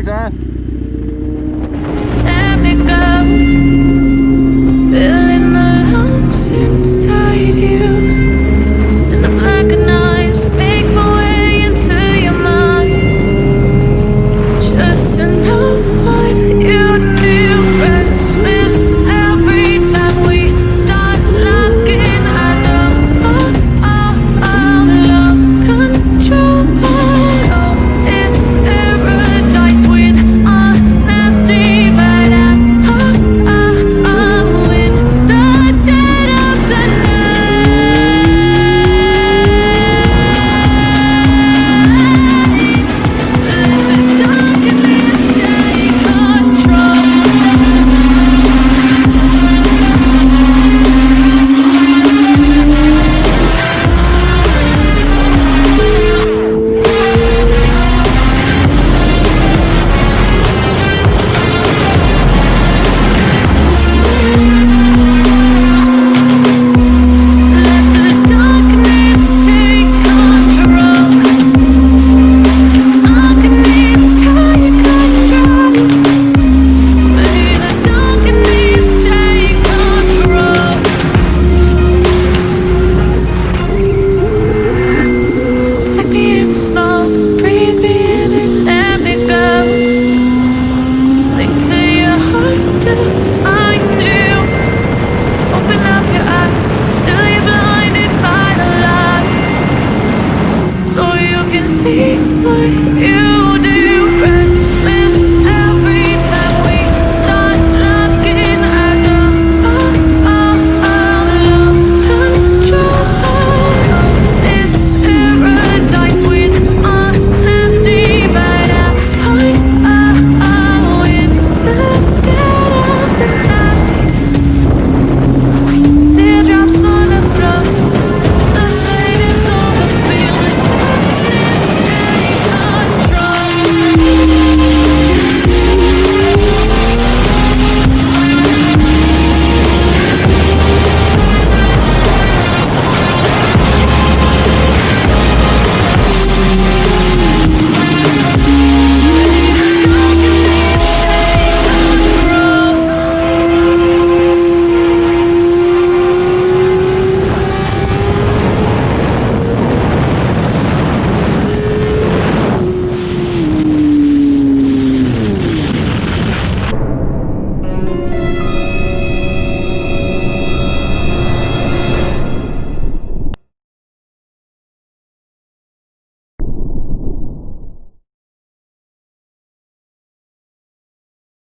Thanks, man. Let me go, filling the lungs inside you, and the blackened eyes make my way into your mind, just to know what you knew. Restless every time we start locking eyes. Lost control. Oh, it's paradise with honesty, but I'm in the dead of the night. Let the darkness take control. Let the darkness take control. Darkness take control. May the darkness take control. Take me in slow, breathe me in and let me go. Sink to your heart to find you. Open up your eyes till you're blinded by the lies, so you can see what